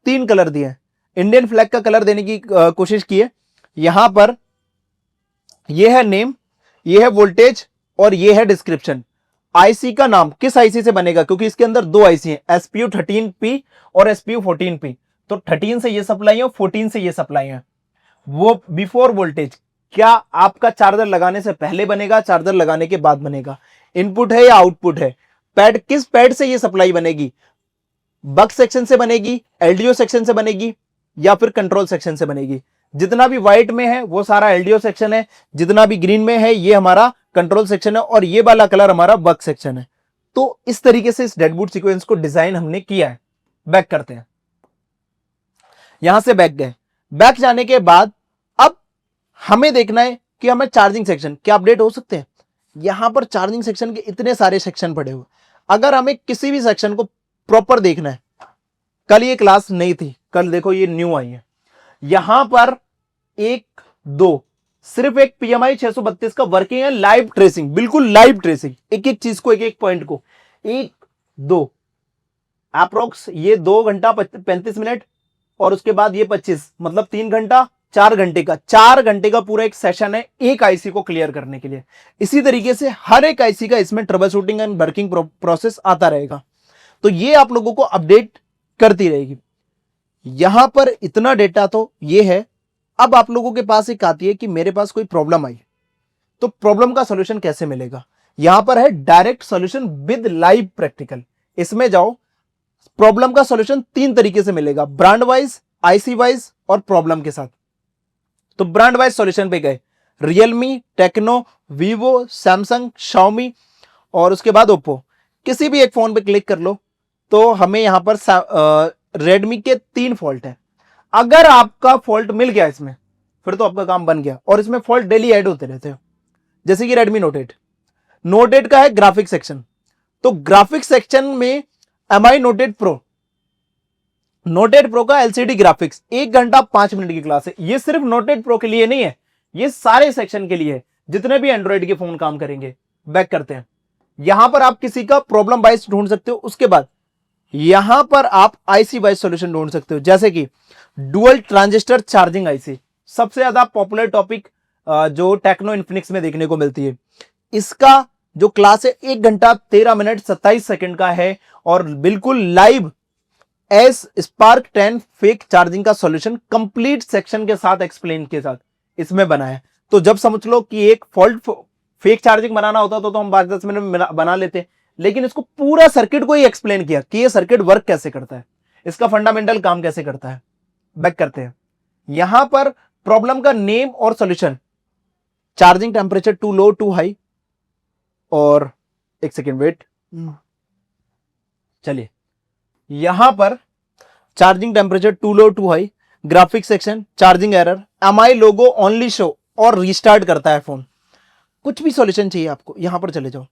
3 कलर दिए हैं। इंडियन फ्लैग का कलर देने की कोशिश की है। यहां पर ये है नेम, ये है वोल्टेज और ये है डिस्क्रिप्शन। आईसी का नाम किस आईसी से बनेगा, क्योंकि इसके अंदर 2 आईसी हैं, SPU13P और SPU14P। तो 13 से ये सप्लाई है और 14 से ये सप्लाई है। वो बिफोर वोल्टेज, क्या आपका चार्जर लगाने से पहले बनेगा, चार्जर लगाने के बाद बनेगा, इनपुट है या आउटपुट है, पैड किस पैड से ये सप्लाई बनेगी, बक सेक्शन से बनेगी, एलडीओ सेक्शन से बनेगी या फिर कंट्रोल सेक्शन से बनेगी। जितना भी व्हाइट में है वो सारा एलडीओ सेक्शन है, जितना भी ग्रीन में है ये हमारा कंट्रोल सेक्शन है और ये वाला कलर हमारा बक सेक्शन है। तो इस तरीके से इस डेडबूट सीक्वेंस को डिजाइन हमने किया है। बैक करते हैं, यहां से बैक गए, बैक जाने के बाद अब हमें देखना है कि हमें चार्जिंग सेक्शन क्या अपडेट हो सकते हैं। यहां पर चार्जिंग सेक्शन के इतने सारे सेक्शन पड़े हुए, अगर हमें किसी भी सेक्शन को प्रॉपर देखना है, कल ये क्लास नहीं थी, कल देखो ये न्यू आई है। यहां पर 1 2 सिर्फ एक PMI 632 का वर्किंग है, लाइव ट्रेसिंग, बिल्कुल लाइव ट्रेसिंग, एक एक चीज को, एक एक पॉइंट को, 1 2 अप्रोक्स ये 2 घंटा 35 मिनट और उसके बाद ये 25, मतलब 3 घंटा 4 घंटे का, 4 घंटे का पूरा एक सेशन है एक आईसी को क्लियर करने के लिए। इसी तरीके से हर एक आईसी का इसमें trouble shooting and working process आता रहेगा, तो ये आप लोगों को अपडेट करती रहेगी। यहां पर इतना डेटा तो ये है। अब आप लोगों के पास एक आती है कि मेरे पास कोई प्रॉब्लम आई, तो प्रॉब्लम का सॉल्यूशन कैसे मिलेगा। यहां पर है direct solution with live practical. इसमें जाओ, प्रॉब्लम का सॉल्यूशन 3 तरीके से मिलेगा, ब्रांड वाइज, आईसी वाइज और प्रॉब्लम के साथ। तो ब्रांड वाइज सॉल्यूशन पे गए, Realme, Tecno, Vivo, Samsung, Xiaomi और उसके बाद ओप्पो। किसी भी एक फोन पे क्लिक कर लो तो हमें यहां पर रेडमी के 3 फॉल्ट है। अगर आपका फॉल्ट मिल गया इसमें, फिर तो आपका काम बन गया, और इसमें फॉल्ट डेली ऐड होते रहते हैं। जैसे कि रेडमी नोट 8 का है ग्राफिक सेक्शन, तो ग्राफिक सेक्शन में MI नोट 8 प्रो का LCD ग्राफिक्स 1 घंटा 5 मिनट की क्लास है। ये सिर्फ नोट 8 प्रो के लिए नहीं है, ये सारे सेक्शन के लिए है, जितने भी एंड्रॉइड के फोन काम करेंगे। बैक करते हैं, यहां पर आप किसी का प्रॉब्लम वाइज ढूंढ सकते हो, उसके बाद यहां पर आप आईसी वाइज सॉल्यूशन ढूंढ सकते हो, जैसे कि डुअल ट्रांजिस्टर चार्जिंग आईसी, सबसे ज्यादा पॉपुलर टॉपिक जो टेक्नो इन्फिनिक्स में देखने को मिलती है। इसका जो क्लास है 1 घंटा 13 मिनट 27 सेकंड का है और बिल्कुल live S spark 10 fake charging का सॉल्यूशन कंप्लीट सेक्शन के साथ, एक्सप्लेन के साथ इसमें बना है। तो जब समझ लो कि एक फॉल्ट फेक चार्जिंग बनाना होता तो हम 5-10 मिनट में बना लेते, लेकिन इसको पूरा सर्किट को ही एक्सप्लेन किया कि ये सर्किट वर्क कैसे करता है, इसका फंडामेंटल काम कैसे करता है। बैक करते हैं, यहां पर प्रॉब्लम का नेम और solution, charging temperature too low too high, और एक सेकेंड वेट, चलिए यहां पर charging temperature too low too high, graphic section, charging error, MI logo only show, और रीस्टार्ट करता है फोन। कुछ भी सॉल्यूशन चाहिए आपको, यहां पर चले जाओ।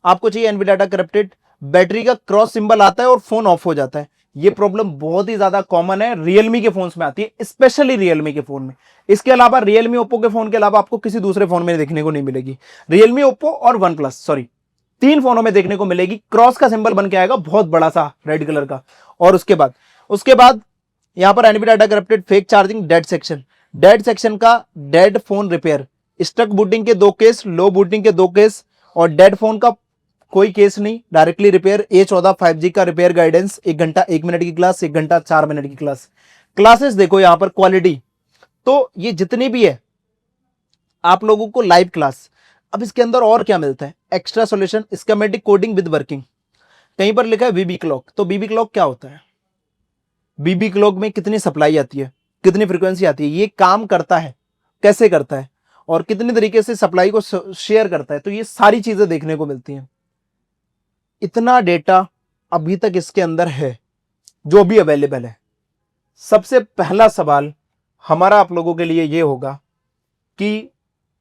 आपको चाहिए एनवी डाटा करप्टेड, बैटरी का क्रॉस सिंबल आता है और फोन ऑफ हो जाता है। ये प्रॉब्लम बहुत ही ज्यादा कॉमन है, रियलमी के फोन्स में आती है, स्पेशली रियलमी के फोन में। इसके अलावा रियलमी ओप्पो के फोन के अलावा आपको किसी दूसरे फोन में देखने को नहीं मिलेगी। रियलमी ओप्पो और वन प्लस, सॉरी, 3 फोनों में देखने को मिलेगी। क्रॉस का सिंबल बन के आएगा बहुत बड़ा सा रेड कलर का। और उसके बाद यहां पर NV data corrupted, fake charging, dead section का dead phone repair, stuck booting के 2 केस, लो बूटिंग के 2 केस, और डेड फोन का कोई केस नहीं, डायरेक्टली रिपेयर। A14 5G का रिपेयर गाइडेंस, 1 घंटा 1 मिनट की क्लास, 1 घंटा 4 मिनट की क्लास। क्लासेस देखो यहां पर क्वालिटी, तो ये जितनी भी है आप लोगों को लाइव क्लास। अब इसके अंदर और क्या मिलता है, extra solution, schematic coding with working. कहीं पर लिखा है बीबी क्लॉक, तो बीबी क्लॉक क्या होता है, बीबी क्लॉक में कितनी सप्लाई आती है, कितनी फ्रीक्वेंसी आती है, ये काम करता है, कैसे करता है, और कितने तरीके से सप्लाई को शेयर करता है, तो ये सारी चीजें देखने को मिलती हैं। इतना डेटा अभी तक इसके अंदर है जो भी अवेलेबल है। सबसे पहला सवाल हमारा आप लोगों के लिए ये होगा कि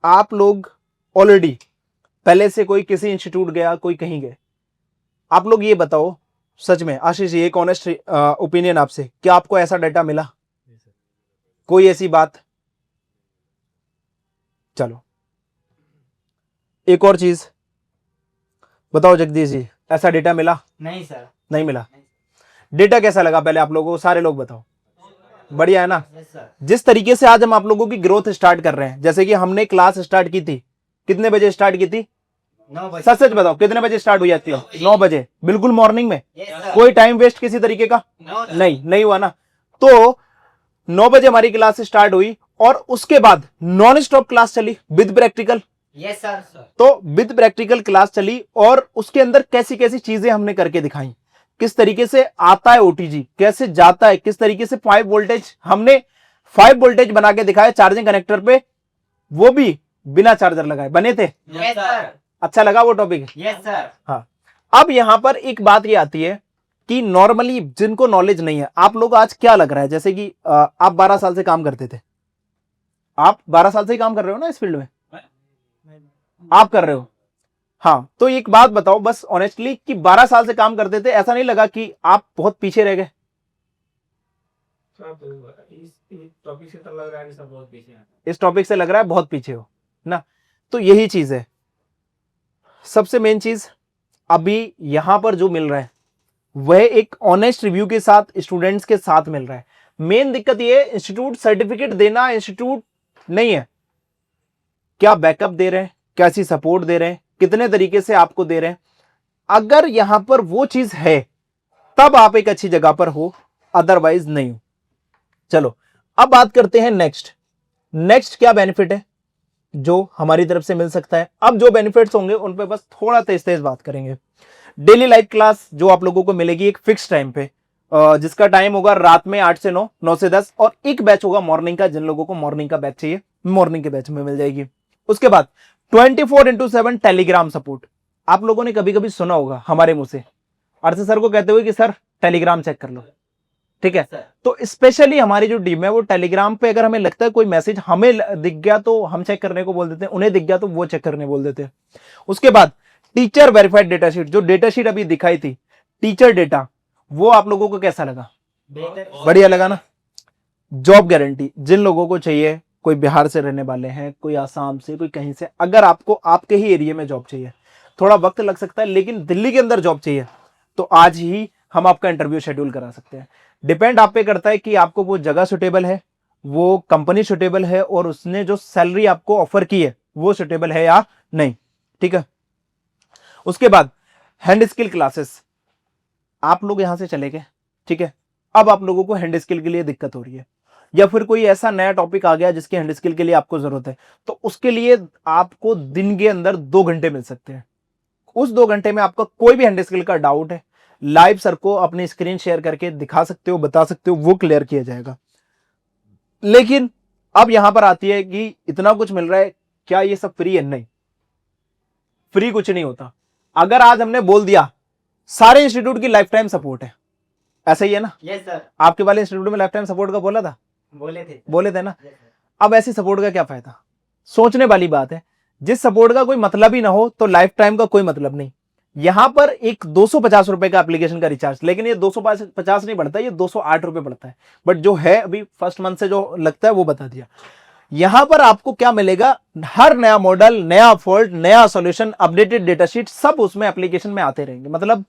आप लोग ऑलरेडी पहले से कोई किसी इंस्टीट्यूट गया, कोई कहीं गए, आप लोग ये बताओ सच में, आशीष जी एक ऑनेस्ट ओपिनियन आपसे, क्या आपको ऐसा डाटा मिला, कोई ऐसी बात? चलो एक और चीज बताओ जगदीश जी, ऐसा डेटा मिला? नहीं सर। नहीं मिला। डेटा कैसा लगा पहले आप लोगों को, सारे लोग बताओ। बढ़िया है ना? Yes sir. जिस तरीके से आज हम आप लोगों की ग्रोथ स्टार्ट कर रहे हैं, जैसे कि हमने क्लास स्टार्ट की थी, कितने बजे स्टार्ट की थी? 9 बजे। सच सच बताओ कितने बजे स्टार्ट हुई जाती है? 9 बजे, बिल्कुल मॉर्निंग में। Yes sir. कोई टाइम वेस्ट किसी तरीके का नो सर। नहीं हुआ ना। तो 9 बजे हमारी क्लास स्टार्ट हुई और उसके बाद नॉन स्टॉप क्लास चली विद प्रैक्टिकल। Yes sir. तो विद प्रैक्टिकल क्लास चली और उसके अंदर कैसी कैसी चीजें हमने करके दिखाई, किस तरीके से आता है ओटीजी, कैसे जाता है, किस तरीके से 5 वोल्टेज, हमने 5 वोल्टेज बना के दिखाया चार्जिंग कनेक्टर पे, वो भी बिना चार्जर लगाए बने थे। Yes sir. अच्छा लगा वो टॉपिक? Yes sir. हाँ। अब यहां पर एक बात ये आती है कि नॉर्मली जिनको नॉलेज नहीं है, आप लोग आज क्या लग रहा है, जैसे कि आप 12 साल से काम करते थे, आप 12 साल से ही काम कर रहे हो ना इस फील्ड में, आप कर रहे हो? हाँ, तो एक बात बताओ बस ऑनेस्टली कि 12 साल से काम करते थे, ऐसा नहीं लगा कि आप बहुत पीछे रह गए? इस टॉपिक से तो लग रहा है कि सब बहुत पीछे हैं। इस टॉपिक से लग रहा है बहुत पीछे हो ना। तो यही चीज है, सबसे मेन चीज अभी यहां पर जो मिल रहा है वह एक ऑनेस्ट रिव्यू के साथ स्टूडेंट्स के साथ मिल रहा है। मेन दिक्कत यह है, इंस्टीट्यूट सर्टिफिकेट देना इंस्टीट्यूट नहीं है, क्या बैकअप दे रहे हैं, कैसी सपोर्ट दे रहे हैं, कितने तरीके से आपको दे रहे हैं। अगर यहां पर वो चीज है तब आप एक अच्छी जगह पर हो, अदरवाइज नहीं हो। चलो अब बात करते हैं नेक्स्ट क्या बेनिफिट है जो हमारी तरफ से मिल सकता है। अब जो बेनिफिट्स होंगे उन पे बस थोड़ा तेज बात करेंगे। डेली लाइव क्लास जो आप लोगों को मिलेगी एक फिक्स टाइम पे, जिसका टाइम होगा रात में 8 से 9, 9 से 10, और एक बैच होगा मॉर्निंग का, जिन लोगों को मॉर्निंग का बैच चाहिए मॉर्निंग के बैच में मिल जाएगी। उसके बाद 24/7 टेलीग्राम सपोर्ट। आप लोगों ने कभी कभी सुना होगा हमारे मुंह से अर्थ सर को कहते हुए कि सर टेलीग्राम चेक कर लो, ठीक है? तो स्पेशली हमारी जो टीम है वो टेलीग्राम पे अगर हमें लगता है कोई मैसेज हमें दिख गया तो हम चेक करने को बोल देते हैं, उन्हें दिख गया तो वो चेक करने बोल देते हैं। उसके बाद टीचर वेरीफाइड डेटा शीट, जो डेटा शीट अभी दिखाई थी टीचर डेटा, वो आप लोगों को कैसा लगा? बढ़िया लगा ना? जॉब गारंटी, जिन लोगों को चाहिए, कोई बिहार से रहने वाले हैं, कोई आसाम से, कोई कहीं से, अगर आपको आपके ही एरिया में जॉब चाहिए, थोड़ा वक्त लग सकता है लेकिन दिल्ली के अंदर जॉब चाहिए तो आज ही हम आपका इंटरव्यू शेड्यूल करा सकते हैं। डिपेंड आप पे करता है कि आपको वो जगह सुटेबल है, वो कंपनी सुटेबल है, और उसने जो सैलरी आपको ऑफर की है वो सुटेबल है या नहीं, ठीक है? उसके बाद हैंड स्किल क्लासेस, आप लोग यहां से चले गए, ठीक है? अब आप लोगों को हैंड स्किल के लिए दिक्कत हो रही है, या फिर कोई ऐसा नया टॉपिक आ गया जिसके हैंड स्किल के लिए आपको जरूरत है, तो उसके लिए आपको दिन के अंदर 2 घंटे मिल सकते हैं। उस 2 घंटे में आपका कोई भी हैंड स्किल का डाउट है, लाइव सर को अपनी स्क्रीन शेयर करके दिखा सकते हो, बता सकते हो, वो क्लियर किया जाएगा। लेकिन अब यहां पर आती है कि इतना कुछ मिल रहा है, क्या ये सब फ्री है? नहीं, फ्री कुछ नहीं होता। अगर आज हमने बोल दिया सारे इंस्टीट्यूट की लाइफ टाइम सपोर्ट है, ऐसा ही है ना? यस सर, आपके वाले इंस्टीट्यूट में लाइफ टाइम सपोर्ट का बोला था? बोले थे ना? Yes, sir. अब ऐसी सपोर्ट का क्या फायदा? सोचने वाली बात है। जिस सपोर्ट का कोई मतलब ही ना हो तो लाइफ टाइम का कोई मतलब नहीं। यहां पर एक 250 रुपए का एप्लीकेशन का रिचार्ज, लेकिन ये 250 नहीं पड़ता, ये 208 रुपए पड़ता है। बट जो है अभी फर्स्ट मंथ से जो लगता है वो बता दिया। यहां पर आपको क्या मिलेगा? हर नया मॉडल, नया फॉल्ट, नया सॉल्यूशन, अपडेटेड डेटाशीट, सब उसमें एप्लीकेशन में आते रहेंगे। मतलब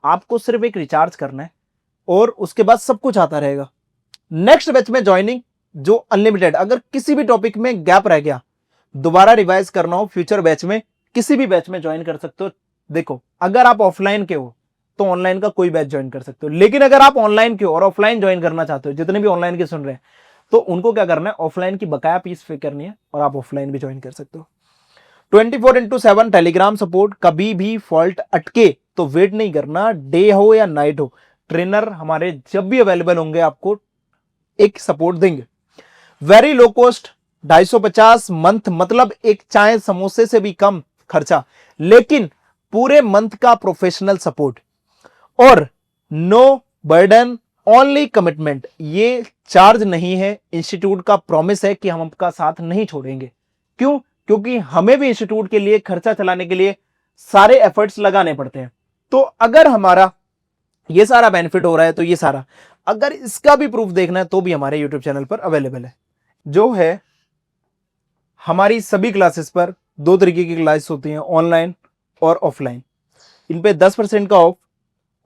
आपको सिर्फ एक रिचार्ज करना है और उसके बाद सब कुछ आता रहेगा। नेक्स्ट बैच में ज्वाइनिंग जो अनलिमिटेड, अगर किसी भी टॉपिक में गैप रह गया, दोबारा रिवाइज करना हो, फ्यूचर बैच में किसी भी बैच में ज्वाइन कर सकते हो। देखो, अगर आप ऑफलाइन के हो तो ऑनलाइन का कोई बैच ज्वाइन कर सकते हो, लेकिन अगर आप ऑनलाइन के हो और ऑफलाइन ज्वाइन करना चाहते हो, जितने भी ऑनलाइन के सुन रहे हैं, तो उनको क्या करना है? ऑफलाइन की बकाया फीस पे करनी है और आप ऑफलाइन भी ज्वाइन कर सकते हो। 24/7 टेलीग्राम सपोर्ट। कभी भी फॉल्ट अटके तो वेट नहीं करना, डे हो या नाइट हो, ट्रेनर हमारे जब भी अवेलेबल होंगे आपको एक सपोर्ट देंगे। वेरी लो कॉस्ट, 250 मंथ, मतलब एक चाय समोसे से भी कम खर्चा, लेकिन पूरे मंथ का प्रोफेशनल सपोर्ट और नो बर्डन, ओनली कमिटमेंट। ये चार्ज नहीं है, इंस्टीट्यूट का प्रॉमिस है कि हम आपका साथ नहीं छोड़ेंगे। क्यों? क्योंकि हमें भी इंस्टीट्यूट के लिए खर्चा चलाने के लिए सारे एफर्ट्स लगाने पड़ते हैं। तो अगर हमारा ये सारा बेनिफिट हो रहा है तो ये सारा, अगर इसका भी प्रूफ देखना है तो भी हमारे यूट्यूब चैनल पर अवेलेबल है। जो है हमारी सभी क्लासेस पर दो तरीके की क्लासेस होती हैं, ऑनलाइन और ऑफलाइन। इन पे 10% का ऑफ।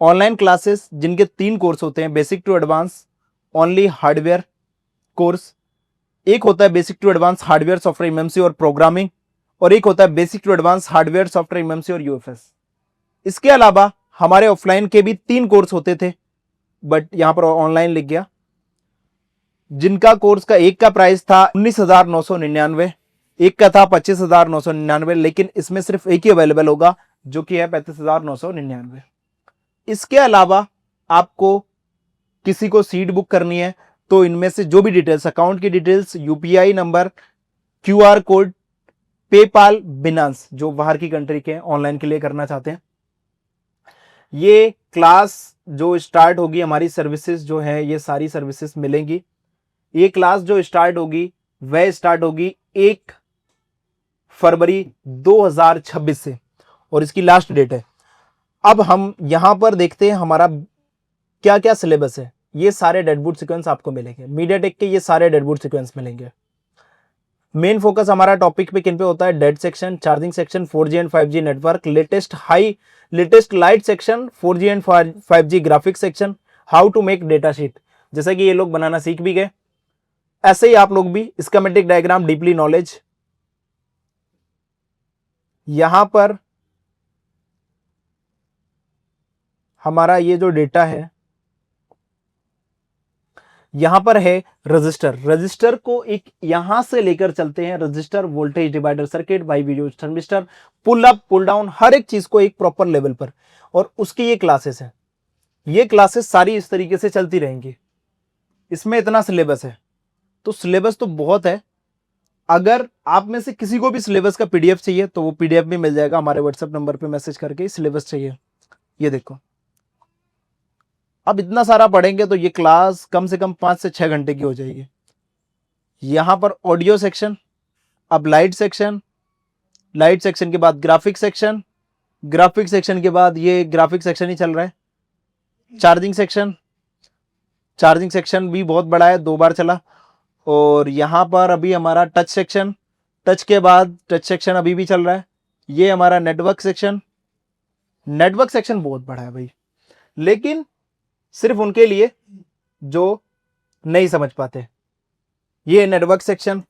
ऑनलाइन क्लासेस जिनके 3 कोर्स होते हैं, basic to advance only hardware course, एक होता है basic to advance hardware software MMC और प्रोग्रामिंग, और एक होता है basic to advance hardware software MMC और यूएफएस। इसके अलावा हमारे ऑफलाइन के भी 3 कोर्स होते थे, बट यहां पर ऑनलाइन लिख गया, जिनका कोर्स का एक का प्राइस था 19,999, एक का था 25,999, लेकिन इसमें सिर्फ एक ही अवेलेबल होगा जो कि है 35,999। इसके अलावा आपको किसी को सीट बुक करनी है तो इनमें से जो भी डिटेल्स, अकाउंट की details, UPI number, QR code, PayPal, Binance, जो बाहर की कंट्री के ऑनलाइन के लिए करना चाहते हैं, ये क्लास जो स्टार्ट होगी, हमारी सर्विसेज जो है ये सारी सर्विसेज मिलेंगी। ये क्लास जो स्टार्ट होगी वह स्टार्ट होगी 1 फरवरी 2026 से और इसकी लास्ट डेट है। अब हम यहां पर देखते हैं हमारा क्या क्या सिलेबस है। ये सारे डेडबूट सीक्वेंस आपको मिलेंगे, मीडियाटेक के ये सारे डेडबूट सीक्वेंस मिलेंगे। मेन फोकस हमारा टॉपिक पे किन पे होता है? Dead section, charging section, 4G and 5G network, latest light section, 4G and 5G graphics section, how to make data sheet, जैसा कि ये लोग बनाना सीख भी गए, ऐसे ही आप लोग भी स्कीमेटिक डायग्राम, डीपली नॉलेज। यहां पर हमारा ये जो डेटा है, यहां पर है रजिस्टर को एक यहां से लेकर चलते हैं, register, voltage divider circuit, by video thermistor, pull up pull down, हर एक चीज को एक प्रॉपर लेवल पर, और उसकी ये क्लासेस है। ये क्लासेस सारी इस तरीके से चलती रहेंगी। इसमें इतना सिलेबस है, तो सिलेबस तो बहुत है। अगर आप में से किसी को भी सिलेबस का पीडीएफ चाहिए तो वो पीडीएफ भी मिल जाएगा हमारे व्हाट्सएप नंबर पे मैसेज करके, सिलेबस चाहिए। ये देखो, अब इतना सारा पढ़ेंगे तो ये क्लास कम से कम 5 से 6 घंटे की हो जाएगी। यहां पर ऑडियो सेक्शन, अब लाइट सेक्शन के बाद ग्राफिक सेक्शन के बाद ये ग्राफिक सेक्शन ही चल रहा है। चार्जिंग सेक्शन भी बहुत बड़ा है, 2 बार चला। और यहां पर अभी हमारा टच सेक्शन अभी भी चल रहा है। ये हमारा नेटवर्क सेक्शन बहुत बड़ा है भाई, लेकिन सिर्फ उनके लिए जो नहीं समझ पाते। ये है नेटवर्क सेक्शन,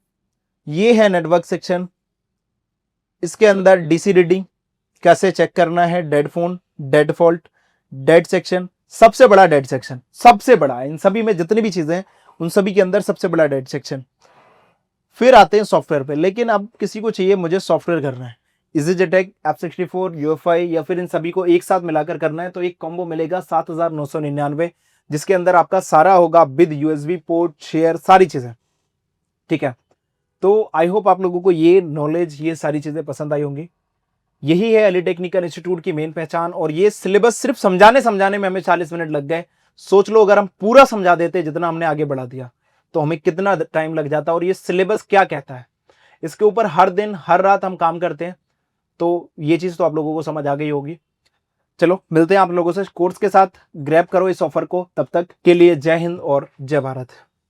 इसके अंदर डीसी रीडिंग कैसे चेक करना है, dead phone, dead fault, dead section, सबसे बड़ा डेड सेक्शन, सबसे बड़ा इन सभी में जितनी भी चीजें हैं उन सभी के अंदर सबसे बड़ा डेड सेक्शन। फिर आते हैं सॉफ्टवेयर पे, लेकिन अब किसी को चाहिए मुझे सॉफ्टवेयर करना है, EasyJetech, F64, UEFI या फिर इन सभी को एक साथ मिलाकर करना है, तो एक कॉम्बो मिलेगा 7,999, जिसके अंदर आपका सारा होगा विद USB पोर्ट, शेयर, सारी चीजें। ठीक है, तो आई होप आप लोगों को ये नॉलेज, ये सारी चीज़ें पसंद आई होंगी। यही है एली टेक्निकल इंस्टीट्यूट की मेन पहचान। और ये सिलेबस सिर्फ समझाने में हमें 40 मिनट लग गए। सोच लो अगर हम पूरा समझा देते जितना हमने आगे बढ़ा दिया तो हमें कितना टाइम लग जाता। और ये सिलेबस क्या कहता है, इसके ऊपर हर दिन हर रात हम काम करते हैं। तो ये चीज़ तो आप लोगों को समझ आ गई होगी। चलो मिलते हैं आप लोगों से कोर्स के साथ। ग्रैब करो इस ऑफर को। तब तक के लिए जय हिंद और जय भारत।